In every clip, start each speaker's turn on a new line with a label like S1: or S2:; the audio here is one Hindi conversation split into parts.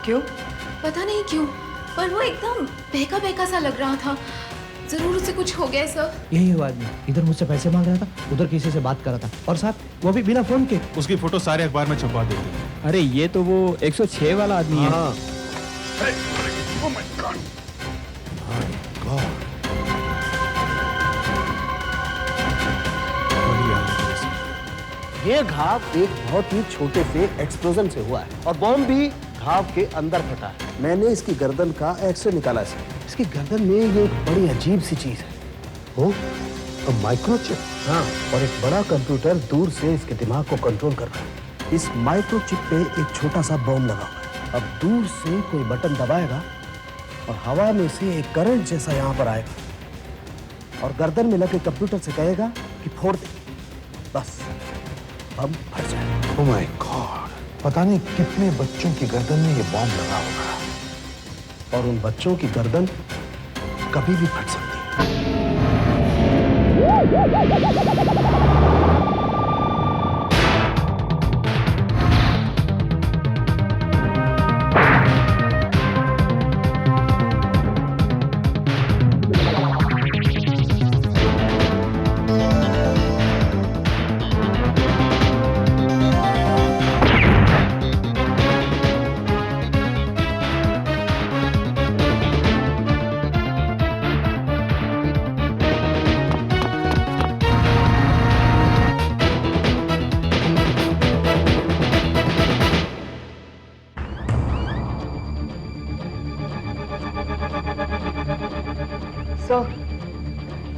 S1: क्यों?
S2: पता नहीं क्यों, पर वो एकदम बहका बहका सा लग रहा था। जरूर उसे कुछ हो गया सर।
S3: यही वो आदमी इधर मुझसे पैसे मांग रहा था, उधर किसी से बात कर रहा था, और साहब वो भी बिना फोन के।
S4: उसकी फोटो सारे अखबार में छपवा देंगे।
S5: अरे ये तो वो 106 वाला आदमी है।
S3: हाँ।
S4: Oh my God.
S6: ये घाव एक बहुत ही छोटे से एक्सप्लोजन से हुआ है और बॉम्ब भी घाव के अंदर फटा है। मैंने इसकी गर्दन का एक्सरे निकाला है। इसकी गर्दन में ये एक बड़ी अजीब सी चीज है। वो माइक्रोचिप। हाँ, और एक बड़ा कंप्यूटर दूर से इसके दिमाग को कंट्रोल कर रहा है। इस माइक्रोचिप पे एक छोटा सा बॉम्ब लगा हुआ है। अब दूर से कोई बटन दबाएगा और हवा में से एक करंट जैसा यहाँ पर आएगा और गर्दन में लगे कंप्यूटर से कहेगा कि फोड़ दे। बस बम फट जाए।
S7: Oh my God, पता नहीं कितने बच्चों की गर्दन में ये बॉम्ब लगा होगा
S6: और उन बच्चों की गर्दन कभी भी फट सकती है।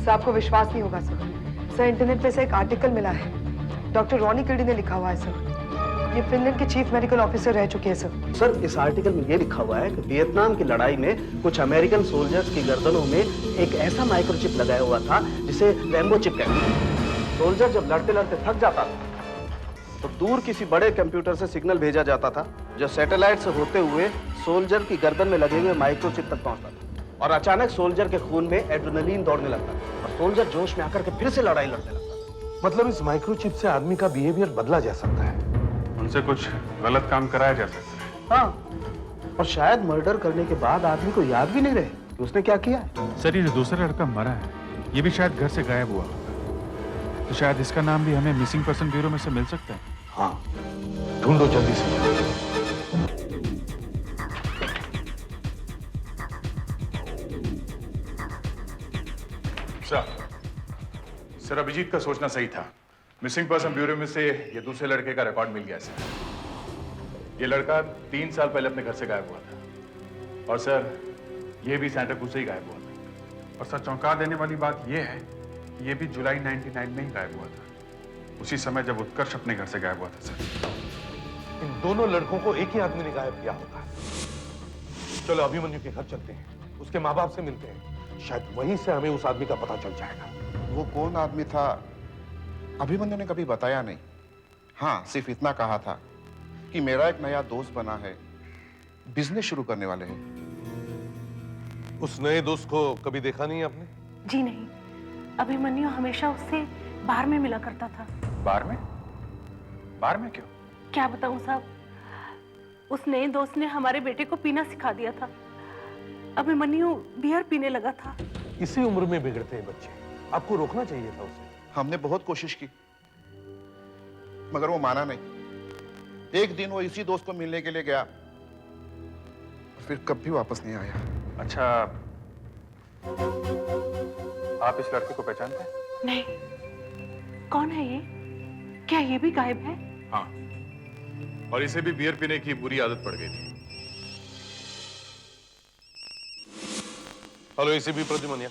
S1: सर आपको विश्वास नहीं होगा सर, इंटरनेट पे से एक आर्टिकल मिला है। डॉक्टर रॉनी किल्डी ने लिखा हुआ है सर। ये फिनलैंड के चीफ मेडिकल ऑफिसर रह चुके हैं सर।
S6: सर, इस आर्टिकल में ये लिखा हुआ है कि वियतनाम की लड़ाई में कुछ अमेरिकन सोल्जर्स की गर्दनों में एक ऐसा माइक्रोचिप लगाया हुआ था जिसे रैम्बो चिप कहते हैं। सोल्जर जब लड़ते लड़ते थक जाता था तो दूर किसी बड़े कंप्यूटर से सिग्नल भेजा जाता था जो सैटेलाइट से होते हुए सोल्जर की गर्दन में लगे हुए माइक्रोचिप तक पहुंचता था और अचानक सोल्जर के खून में एड्रेनलिन दौड़ने लगता था और सोल्जर जोश में आकर के फिर से लड़ाई लड़ने लगता।
S7: मतलब इस माइक्रोचिप से आदमी का बिहेवियर बदला जा सकता है।
S4: उनसे कुछ गलत काम कराया जा सकता है।
S6: हाँ, और शायद मर्डर करने के बाद आदमी को याद भी नहीं रहे कि उसने क्या किया है।
S4: सर, ये जो दूसरा लड़का मरा है, ये भी शायद घर से गायब हुआ होगा। तो शायद इसका नाम भी हमें मिसिंग पर्सन ब्यूरो में से मिल सकता है।
S7: हाँ, ढूंढो जल्दी से।
S8: सर, अभिजीत का सोचना सही था। मिसिंग पर्सन ब्यूरो में से ये दूसरे लड़के का रिकॉर्ड मिल गया सर। ये लड़का 3 साल पहले अपने घर से गायब हुआ था और सर ये भी सेंटा क्रूज से ही गायब हुआ था।
S4: और सर, चौंका देने वाली बात यह है कि ये भी जुलाई 99 में ही गायब हुआ था, उसी समय जब उत्कर्ष अपने घर से गायब हुआ था। सर,
S7: इन दोनों लड़कों को एक ही आदमी ने गायब किया होगा। चलो अभिमन्यु के घर चलते हैं, उसके माँ बाप से मिलते हैं, शायद वहीं से हमें उस आदमी का पता चल जाएगा।
S9: वो कौन आदमी था अभिमन्यु ने कभी बताया नहीं। हाँ, सिर्फ इतना कहा था कि मेरा एक नया दोस्त बना है, बिजनेस शुरू करने वाले हैं।
S7: उस नए दोस्त को कभी देखा नहीं आपने?
S10: जी नहीं, अभिमन्यु हमेशा उससे बार में मिला करता था।
S4: बार में? बार में क्यों?
S10: क्या बताऊं साहब, उस नए दोस्त ने हमारे बेटे को पीना सिखा दिया था। अभिमन्यु बियर पीने लगा था।
S7: इसी उम्र में बिगड़ते हैं बच्चे, आपको रोकना चाहिए था उसे।
S9: हमने बहुत कोशिश की मगर वो माना नहीं। एक दिन वो इसी दोस्त को मिलने के लिए गया, फिर कभी वापस नहीं आया।
S4: अच्छा, आप इस लड़के को पहचानते हैं?
S10: नहीं, कौन है ये? क्या ये भी गायब है?
S8: हाँ, और इसे भी बियर पीने की बुरी आदत पड़ गई थी।
S7: हेलो एसीपी प्रद्युमन,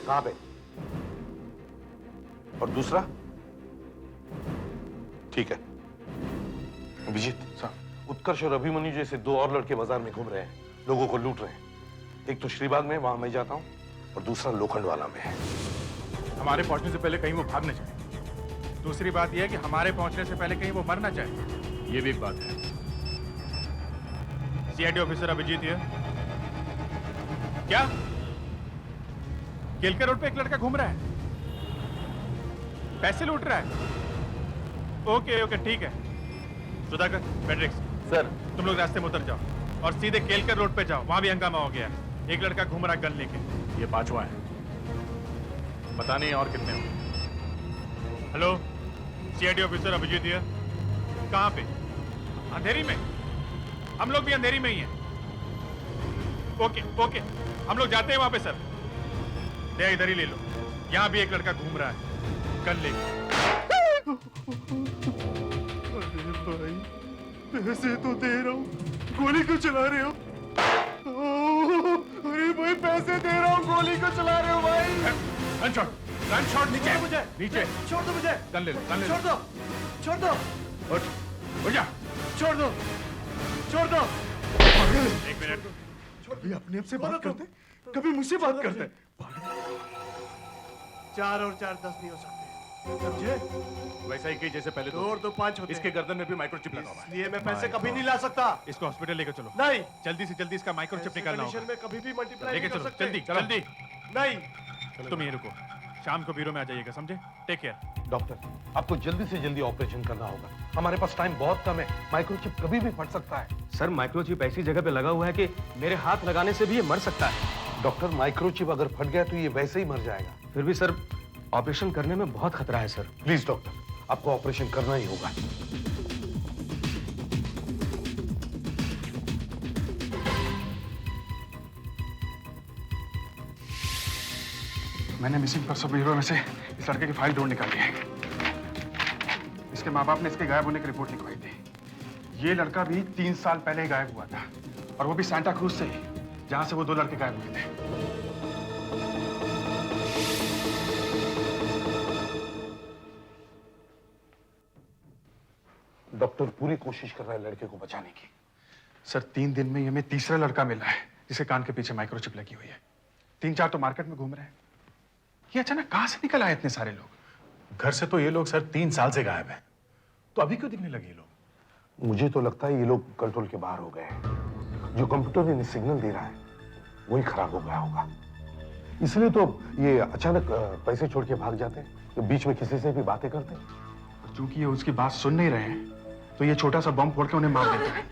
S7: कहां पे? और दूसरा? ठीक है। अभिजीत साहब, उत्कर्ष और अभिमन्यु जैसे 2 और लड़के बाजार में घूम रहे हैं, लोगों को लूट रहे हैं। एक तो श्रीबाग में, वहां मैं जाता हूं, और दूसरा लोखंडवाला में है।
S4: हमारे पहुंचने से पहले कहीं वो भाग न जाए। दूसरी बात यह है कि हमारे पहुंचने से पहले कहीं वो मर ना जाए। ये भी एक बात है। सीआईडी ऑफिसर अभिजीत ये क्या केलके रोड पे एक लड़का घूम रहा है, पैसे लूट रहा है। ओके ओके ठीक है, सुधाकर, पेड्रिक्स,
S7: सर
S4: तुम लोग रास्ते में उतर जाओ और सीधे केलकर रोड पे जाओ, वहां भी हंगामा हो गया है। एक लड़का घूम रहा है गन लेके। ये 5वां है, पता नहीं और कितने हो। Hello, CID officer Abhijeet here. कहाँ पे? अंधेरी में? हम लोग भी अंधेरी में ही हैं। ओके ओके, हम लोग जाते हैं वहां पे सर। ले इधर ही ले लो, यहाँ भी एक लड़का घूम रहा है गन लेके। अरे भाई, पैसे तो दे रहा हूँ, गोली क्यों चला रहे हो? अरे भाई, पैसे दे रहा हूँ, गोली क्यों चला रहे हो भाई? गन शॉट नीचे, मुझे नीचे छोड़ दो, मुझे गन ले लो, गन ले लो। छोड़ दो उठ जा, छोड़ दो। एक मिनट, कभी अपने आप से बात करते, कभी मुझसे बात करते।
S6: 4 और 4 10 नहीं हो सकते, समझे?
S4: वैसा ही की जैसे पहले तो।
S6: और 2 5 होते।
S4: इसके गर्दन में भी माइक्रोचिप लगा हुआ है।
S6: इसलिए मैं पैसे कभी नहीं ला सकता।
S4: इसको हॉस्पिटल लेकर चलो।
S6: नहीं,
S4: जल्दी से जल्दी इसका माइक्रोचिप निकालना होगा।
S6: में कभी भी मल्टीप्लाई
S4: लेके
S6: नहीं कर
S4: चलो,
S6: सकते।
S4: जल्दी जल्दी।
S6: नहीं,
S4: तुम यहीं रुको, शाम को ब्यूरो में आ जाइएगा, समझे? Take care.
S7: डॉक्टर, आपको जल्दी से जल्दी ऑपरेशन करना होगा। हमारे पास टाइम बहुत कम है, माइक्रोचिप कभी भी फट सकता है।
S5: सर माइक्रोचिप ऐसी जगह पे लगा हुआ है कि मेरे हाथ लगाने से भी ये मर सकता है।
S7: डॉक्टर, माइक्रोचिप अगर फट गया तो ये वैसे ही मर जाएगा।
S5: फिर भी सर ऑपरेशन करने में बहुत खतरा है सर।
S7: प्लीज डॉक्टर, आपको ऑपरेशन करना ही होगा।
S8: मैंने मिसिंग पर्सन ब्यूरो में से इस लड़के की फाइल ढूंढ निकाली है। इसके माँ बाप ने इसके गायब होने की रिपोर्ट लिखवाई थी। ये लड़का भी 3 साल पहले ही गायब हुआ था, और वो भी सांता क्रूज से ही, जहां से वो 2 लड़के गायब हुए थे।
S7: डॉक्टर पूरी कोशिश कर रहा है लड़के को बचाने की।
S8: सर 3 दिन में ये हमें तीसरा लड़का मिला है जिसके कान के पीछे माइक्रोचिप लगी हुई है। 3-4 तो मार्केट में घूम रहे हैं। ये अचानक कहां से निकल आए इतने सारे लोग? घर से तो ये लोग सर 3 साल से गायब हैं, तो अभी क्यों दिखने लगे ये लोग?
S7: मुझे तो लगता है ये लोग कंट्रोल के बाहर हो गए हैं। जो कंप्यूटर इन्हें सिग्नल दे रहा है वही खराब हो गया होगा, इसलिए तो ये अचानक पैसे छोड़ के भाग जाते हैं, बीच में किसी से भी बातें करते हैं।
S8: क्योंकि ये उसकी बात सुन नहीं रहे हैं, तो ये छोटा सा बम फोड़ के उन्हें मार देते हैं।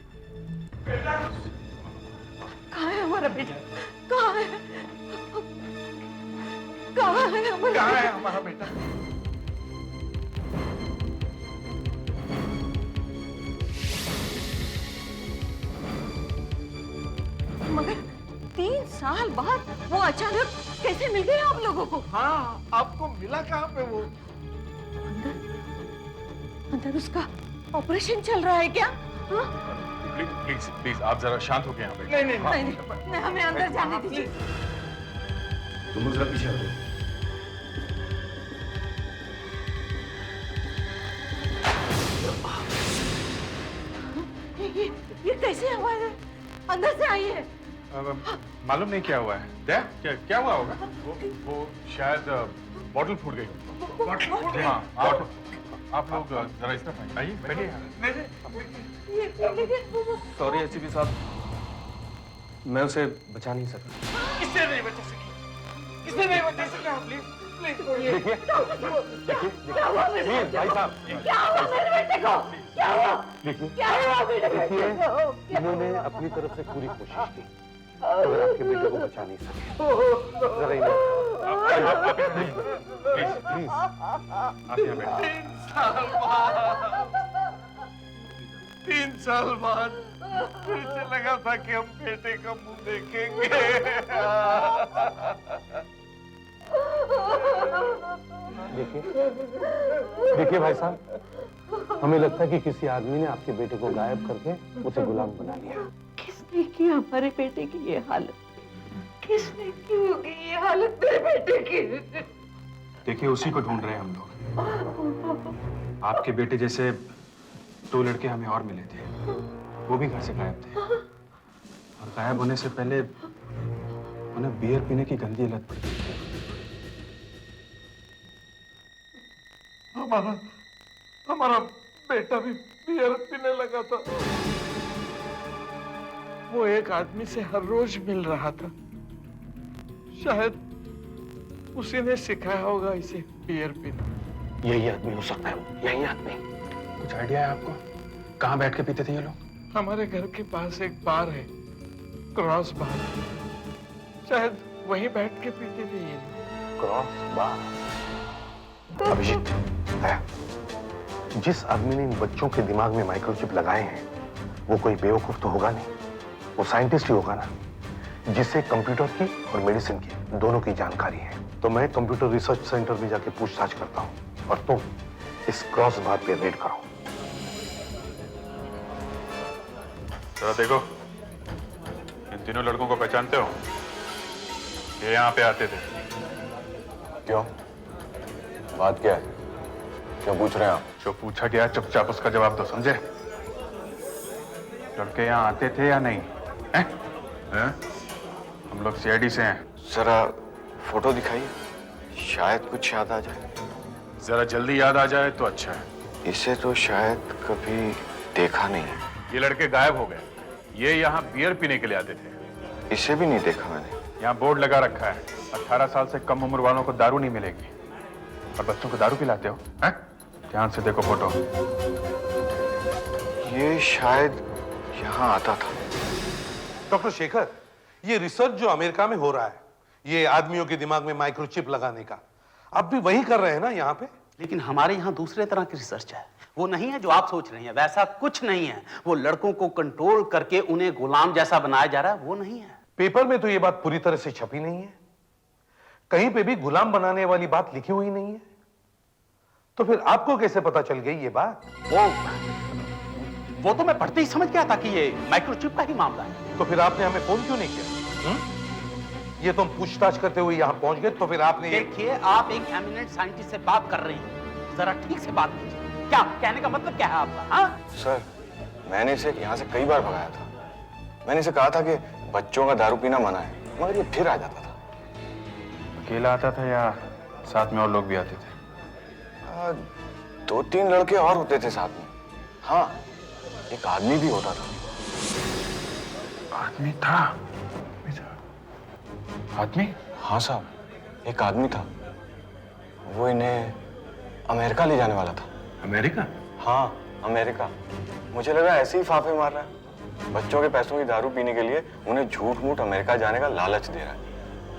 S10: कहाँ है हमारा बेटा? कहाँ है? कहाँ है हमारा
S8: बेटा?
S10: मगर 3 साल बाद वो अचानक कैसे मिल गए आप लोगों को?
S6: हाँ, आपको मिला कहाँ पे वो?
S10: अंदर उसका ऑपरेशन चल रहा है क्या? हाँ?
S8: प्लीज प्लीज आप जरा शांत हो गए यहाँ पे।
S10: नहीं, हमें अंदर जाने दीजिए।
S8: तुम जरा पीछे हटो।
S10: ये कैसे हमारे अंदर से आई है?
S8: मालूम नहीं क्या हुआ है। क्या हुआ होगा? वो शायद बॉटल फूट गई। हाँ, आप लोग जरा इस तरफ आइए, बैठिए।
S5: सॉरी एसीपी साहब, मैं उसे बचा नहीं सका।
S6: किसने नहीं बचा सकी? किसने नहीं बचा सका? प्लीज
S7: भाई साहब,
S10: क्या हुआ मेरे बेटे को? क्या हुआ? क्या हुआ मेरे बेटे को?
S7: इन्होंने अपनी तरफ से पूरी कोशिश की, मगर आपके बेटे को बचा नहीं सके। जरा इन्हें प्लीज
S8: आप यहाँ बैठिए।
S6: 3 साल बाद मुझे लगा था कि हम बेटे का मुंह देखेंगे।
S7: देखिए भाई साहब, हमें लगता है कि किसी आदमी ने आपके बेटे को गायब करके उसे गुलाम बना लिया।
S10: किसने की हमारे बेटे की ये हालत? किसने की होगी ये हालत मेरे बेटे की?
S8: देखिए उसी को ढूंढ रहे हैं हम लोग। आपके बेटे जैसे 2 लड़के हमें और मिले थे, वो भी घर से गायब थे, और गायब होने से पहले उन्हें बियर पीने की गंदी लत पड़ी थी।
S6: हमारा बेटा भी बियर पीने लगा था। वो एक आदमी से हर रोज मिल रहा था, शायद उसी ने सिखाया होगा इसे बियर पीना।
S7: यही आदमी हो सकता है, यही आदमी।
S8: कुछ आइडिया है आपको? कहाँ बैठ के पीते थे ये लोग?
S11: हमारे घर के पास एक बार है, क्रॉस बार। शायद वहीं बैठ के पीते थे ये लोग।
S7: Cross bar? अभिजीत, है जिस आदमी ने इन बच्चों के दिमाग में माइक्रोचिप लगाए हैं वो कोई बेवकूफ तो होगा नहीं, वो साइंटिस्ट ही होगा ना, जिससे कंप्यूटर की और मेडिसिन की दोनों की जानकारी है। तो मैं कंप्यूटर रिसर्च सेंटर में जाके पूछताछ करता हूँ और तुम इस क्रॉस बार पे रेड करो।
S8: जरा देखो, इन तीनों लड़कों को पहचानते हो? ये यहाँ पे आते थे।
S5: क्यों? बात क्या है? क्यों पूछ रहे हैं आप?
S8: जो पूछा गया चुपचाप उसका जवाब दो, समझे? लड़के यहाँ आते थे या नहीं? हैं? हैं? हम लोग सीआईडी से हैं।
S5: जरा फोटो दिखाइए, शायद कुछ याद आ जाए।
S8: जरा जल्दी याद आ जाए तो अच्छा है।
S5: इसे तो शायद कभी देखा नहीं है।
S8: ये लड़के गायब हो गए। ये यहाँ बियर पीने के लिए आते थे।
S5: इसे भी नहीं देखा मैंने।
S8: यहाँ बोर्ड लगा रखा है, 18 साल से कम उम्र वालों को दारू नहीं मिलेगी। और बच्चों को दारू पिलाते हो? हैं? ध्यान से देखो फोटो।
S5: ये शायद यहाँ आता था।
S7: डॉक्टर शेखर, ये रिसर्च जो अमेरिका में हो रहा है, ये आदमियों के दिमाग में माइक्रोचिप लगाने का, आप भी वही कर रहे हैं ना यहाँ पे?
S12: लेकिन हमारे यहाँ दूसरे तरह की रिसर्च है। वो नहीं है जो आप सोच रहे हैं, वैसा कुछ नहीं है। वो लड़कों को कंट्रोल करके उन्हें गुलाम जैसा बनाया जा रहा है, वो नहीं है।
S7: पेपर में तो ये बात पूरी तरह से छपी नहीं है, कहीं पे भी गुलाम बनाने वाली बात लिखी हुई नहीं है। तो फिर आपको कैसे पता चल गई ये बात?
S12: वो तो मैं पढ़ते ही समझ गया था कि ये माइक्रोचिप का ही मामला है।
S7: तो फिर आपने हमें फोन क्यों नहीं किया? ये तुम पूछताछ करते हुए यहाँ पहुंच गए, तो फिर आपने
S12: देखिए, आप एक एमिनेंट साइंटिस्ट से बात कर रही हैं, जरा ठीक से बात कीजिए। क्या कहने का मतलब क्या है आपका? हाँ
S5: सर, मैंने इसे यहाँ से कई बार भगाया था। मैंने इसे कहा था कि बच्चों का दारू पीना मना है, मगर ये फिर आ जाता था।
S8: अकेला आता था या साथ में और लोग भी आते थे?
S5: 2-3 लड़के और होते थे साथ में। हाँ, एक आदमी भी होता था।
S8: आदमी था? आदमी?
S5: हाँ साहब, एक आदमी था। वो इन्हें अमेरिका ले जाने वाला था।
S8: अमेरिका?
S5: हाँ, अमेरिका। मुझे लगा ऐसे ही फाफे मार रहा है। बच्चों के पैसों की दारू पीने के लिए उन्हें झूठ मूठ अमेरिका जाने का लालच दे रहा है।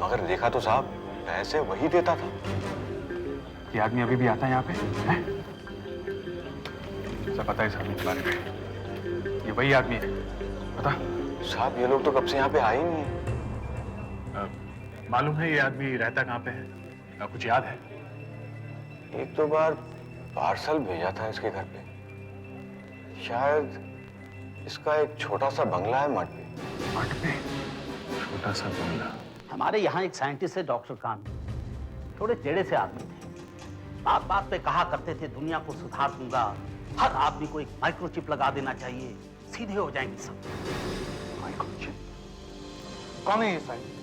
S5: मगर देखा तो साहब, पैसे वही देता था।
S8: ये आदमी अभी भी आता है यहाँ पे? हैं? सब पता है इस आदमी के बारे में? ये वही आदमी है, पता?
S5: साहब, ये लोग तो कब से यहाँ पे आए ही नहीं है।
S8: मालूम है ये आदमी रहता कहाँ पे है? कुछ याद है?
S5: एक दो बार पार्सल भेजा था इसके घर पे। शायद इसका एक छोटा सा बंगला है मठ पे।
S8: मठ पे? छोटा सा बंगला?
S12: हमारे यहाँ एक साइंटिस्ट है, डॉक्टर कान, थोड़े टेढ़े से आदमी थे। बात बात पे कहा करते थे, दुनिया को सुधार दूंगा, हर आदमी को एक माइक्रोचिप लगा देना चाहिए, सीधे हो जाएंगे सब।
S7: माइक्रोचिप? कौन है ये साइंटिस्ट?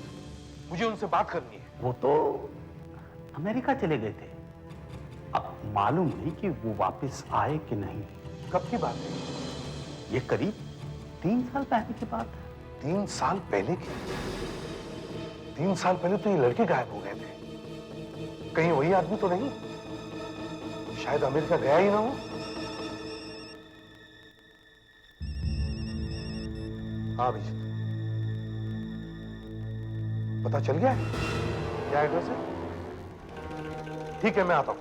S7: मुझे उनसे बात करनी है।
S12: वो तो अमेरिका चले गए थे, अब मालूम नहीं कि वो वापस आए कि नहीं।
S7: कब की बात है?
S12: ये करीब 3 साल पहले की बात है।
S7: 3 साल पहले की? 3 साल पहले तो ये लड़के गायब हो गए थे। कहीं वही आदमी तो नहीं? शायद अमेरिका गया ही ना हो। हाँ अभिजीत, पता चल गया है क्या एड्रेस है? ठीक है, मैं आता हूं।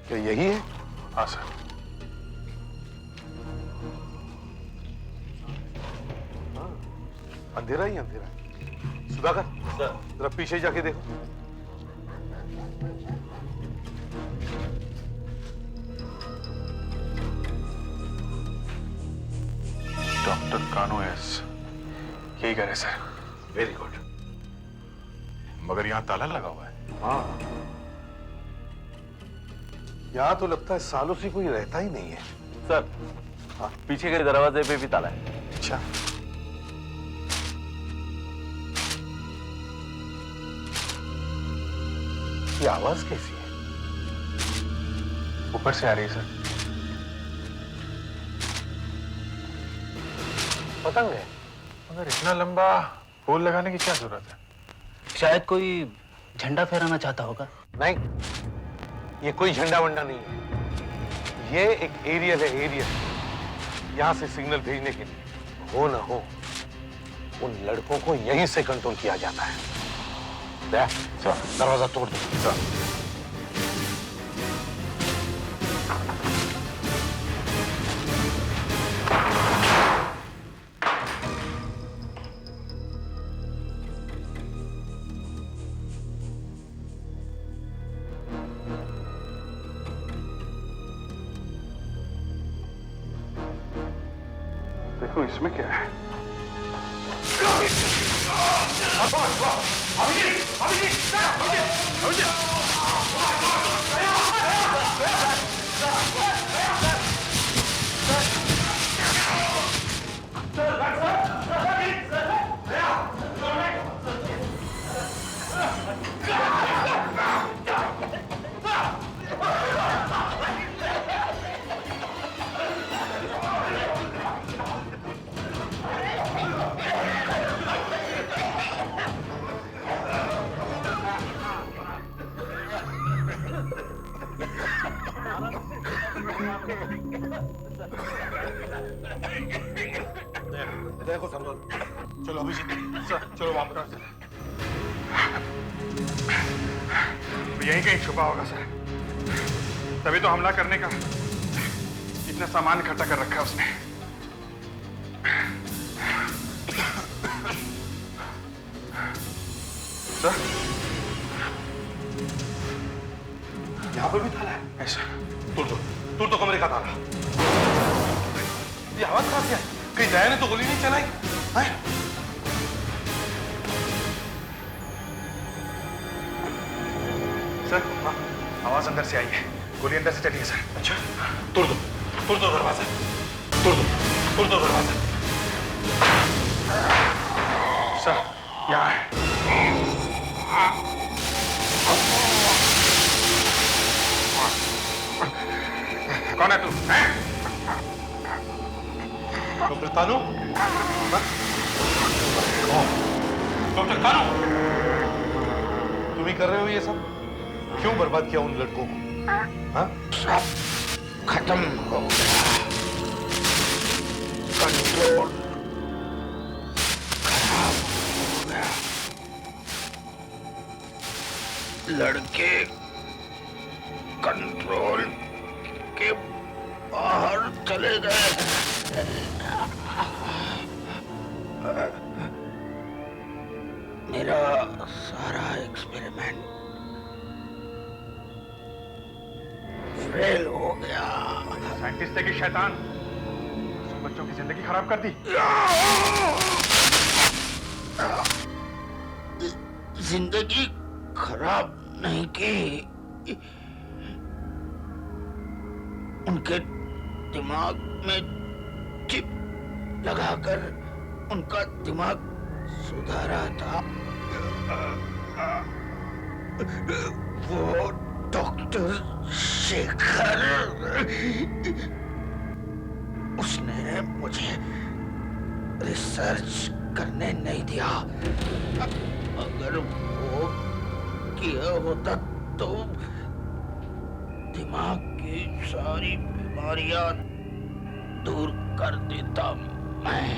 S7: क्या यही है?
S8: हाँ सर।
S7: अंधेरा ही अंधेरा। सुधाकर, जरा पीछे जाके देखो।
S8: डॉक्टर कानो एस, यही करे सर।
S7: Very good.
S8: मगर यहाँ ताला लगा हुआ है।
S7: हाँ, यहाँ तो लगता है सालों से कोई रहता ही नहीं है।
S5: सर,
S7: हाँ,
S5: पीछे के दरवाजे पे भी ताला है।
S7: अच्छा, ये आवाज कैसी है?
S8: ऊपर से आ रही है सर।
S7: पतंग है।
S8: मगर इतना लंबा पोल लगाने की क्या जरूरत है?
S12: शायद कोई झंडा फहराना चाहता होगा।
S7: नहीं, ये कोई झंडा वंडा नहीं है। ये एक एरियल है, एरियल। यहां से सिग्नल भेजने के लिए हो ना हो, उन लड़कों को यहीं से कंट्रोल किया जाता है। दरवाजा तोड़ दो।
S8: देखो इसमें क्या है।
S7: देखो संभाल। चलो अभिजीत, चलो वापस।
S8: यहीं कहीं छुपा होगा सर, तभी तो हमला करने का इतना सामान इकट्ठा कर रखा है उसने। सर,
S7: यहाँ पर भी ताला है।
S8: ऐसा
S7: तोड़ दो कमरे का ताला। ये आवाज कहाँ से आई? कहीं दया ने तो गोली नहीं चलाई?
S8: सर, आवाज अंदर से आई है, गोली अंदर से चली है सर।
S7: अच्छा, तोड़ दो दरवाजा। तोड़ दो दरवाजा।
S8: सर, यहाँ है। कौन है तू?
S7: डॉक्टर कानू? डॉक्टर कानू, तुम ही कर रहे हो ये सब? क्यों बर्बाद किया उन लड़कों को? हाँ?
S11: सब खत्म हो गया, कंट्रोल खराब हो गया, लड़के कंट्रोल के बाहर चले गए। मेरा सारा एक्सपेरिमेंट फेल हो गया।
S8: साइंटिस्ट है कि शैतान? बच्चों की जिंदगी खराब कर दी।
S11: जिंदगी खराब नहीं की, उनके दिमाग में चिप लगाकर उनका दिमाग सुधारा था। वो डॉक्टर शेखर, उसने मुझे रिसर्च करने नहीं दिया। अगर वो किया होता तो दिमाग की सारी बीमारियां दूर कर देता मैं।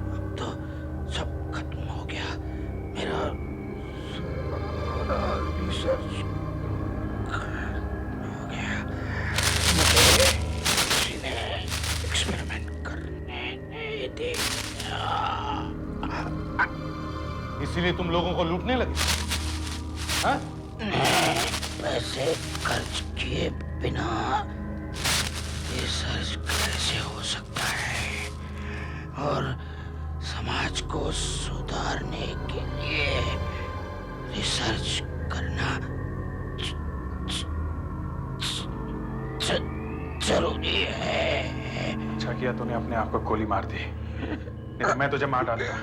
S11: अब तो सब खत्म हो गया, मेरा सारा रिसर्च हो गया। मुझे किसी ने एक्सपेरिमेंट करने नहीं दिया।
S7: इसीलिए तुम लोगों को लूटने लगे? हाँ?
S11: पैसे खर्च किए बिना रिसर्च कैसे हो सकता है? और समाज को सुधारने के लिए रिसर्च करना जरूरी है।
S8: अच्छा किया तूने अपने आप को गोली मार दी, नहीं तो मैं तुझे मार डालता।